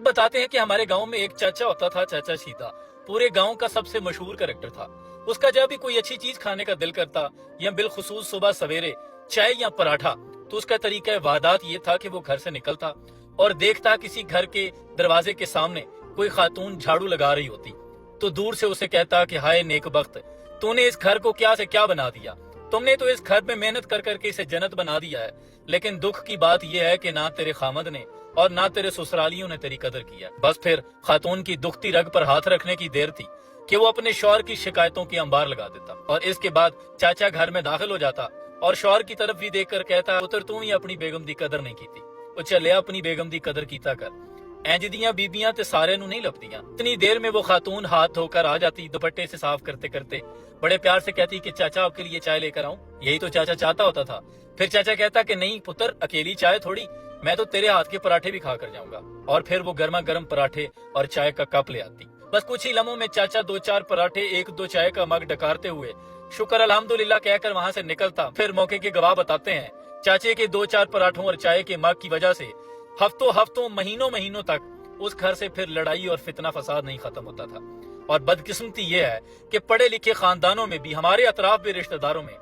बताते हैं कि हमारे गांव में एक चाचा होता था, चाचा सीता। पूरे गांव का सबसे मशहूर कैरेक्टर था। उसका जब भी कोई अच्छी चीज खाने का दिल करता, या बिलखुसूस सुबह सवेरे चाय या पराठा, तो उसका तरीका वारदात ये था कि वो घर से निकलता और देखता किसी घर के दरवाजे के सामने कोई खातून झाड़ू लगा रही होती, तो दूर से उसे कहता कि हाय नेकबख्त, तूने इस घर को क्या से क्या बना दिया। तुमने तो इस घर में मेहनत कर करके इसे जन्नत बना दिया है, लेकिन दुख की बात यह है कि ना तेरे खामद ने और ना तेरे ससुरालियों ने तेरी कदर किया। बस फिर खातून की दुखती रग पर हाथ रखने की देर थी कि वो अपने शौहर की शिकायतों की अंबार लगा देता, और इसके बाद चाचा घर में दाखिल हो जाता और शौहर की तरफ भी देखकर कहता, पुत्र तू ही अपनी बेगम दी कदर नहीं की, वो चलिया अपनी बेगम दी कदर कीता कर। इंज दियां बीबियां ते सारे नू नहीं लभदियां। इतनी देर में वो खातून हाथ धोकर आ जाती, दुपट्टे से साफ करते करते बड़े प्यार से कहती कि चाचा आपके लिए चाय लेकर आऊं। यही तो चाचा चाहता होता था। फिर चाचा कहता कि नहीं पुत्र, अकेली चाय थोड़ी, मैं तो तेरे हाथ के पराठे भी खा कर जाऊंगा। और फिर वो गर्मा गर्म पराठे और चाय का कप ले आती। बस कुछ ही लम्हों में चाचा 2-4 पराठे, 1-2 चाय का मग डकारते हुए शुक्र अल्हम्दुलिल्लाह कहकर वहां से निकलता। फिर मौके के गवाह बताते हैं, चाचे के 2-4 पराठों और चाय के मग की वजह से हफ्तों हफ्तों महीनों महीनों तक उस घर से फिर लड़ाई और फितना फसाद नहीं खत्म होता था। और बदकिस्मती ये है कि पढ़े लिखे खानदानों में भी, हमारे अतराफ भी रिश्तेदारों में,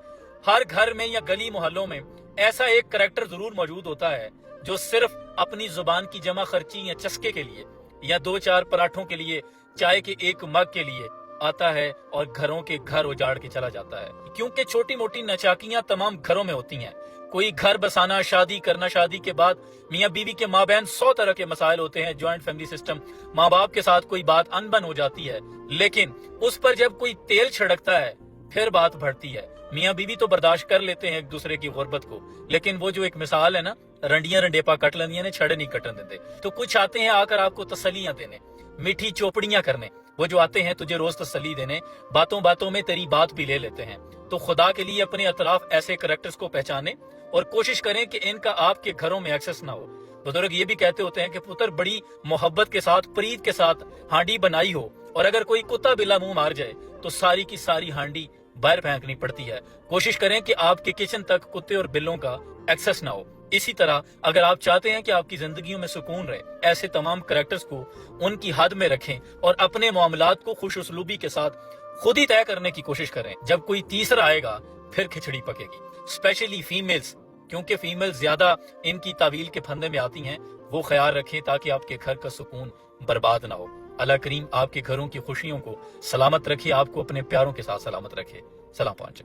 हर घर में या गली मोहल्लों में ऐसा एक करैक्टर जरूर मौजूद होता है जो सिर्फ अपनी जुबान की जमा खर्ची या चस्के के लिए या 2-4 पराठों के लिए, चाय के एक मग के लिए आता है और घरों के घर उजाड़ के चला जाता है। क्योंकि छोटी मोटी नचाकियां तमाम घरों में होती हैं। कोई घर बसाना, शादी करना, शादी के बाद मियाँ बीवी के माँ बहन 100 तरह के मसाइल होते हैं, ज्वाइंट फैमिली सिस्टम, माँ बाप के साथ कोई बात अनबन हो जाती है, लेकिन उस पर जब कोई तेल छिड़कता है फिर बात बढ़ती है। मियाँ बीवी तो बर्दाश्त कर लेते हैं एक दूसरे की गुर्बत को, लेकिन वो जो एक मिसाल है ना, रंडियां रंडेपा कट लेंदियां ने, छड़े नहीं कटन देते। तो कुछ आते हैं आकर आपको तसल्लियां देने, मीठी चोपड़ियां करने। वो जो आते हैं तुझे रोज तसल्ली देने, बातों बातों में तेरी बात भी ले लेते हैं। तो खुदा के लिए अपने अतराफ ऐसे करैक्टर्स को पहचाने और कोशिश करें कि इनका आपके घरों में एक्सेस ना हो। बुजुर्ग ये भी कहते होते हैं कि पुत्र बड़ी मोहब्बत के साथ, प्रीत के साथ हांडी बनाई हो, और अगर कोई कुत्ता बिल्ला मुंह मार जाए तो सारी की सारी हांडी बाहर फेंकनी पड़ती है। कोशिश करें कि आपके किचन तक कुत्ते और बिल्लों का एक्सेस ना हो। इसी तरह अगर आप चाहते हैं कि आपकी जिंदगियों में सुकून रहे, ऐसे तमाम कैरेक्टर्स को उनकी हद में रखें और अपने मामलात को खुश उसलूबी के साथ खुद ही तय करने की कोशिश करें। जब कोई तीसरा आएगा फिर खिचड़ी पकेगी। स्पेशली फीमेल्स, क्योंकि फीमेल्स ज्यादा इनकी तावील के फंदे में आती हैं। वो ख्याल रखें ताकि आपके घर का सुकून बर्बाद ना हो। अल्लाह करीम आपके घरों की खुशियों को सलामत रखे, आपको अपने प्यारों के साथ सलामत रखे। सलाम पहुंचे।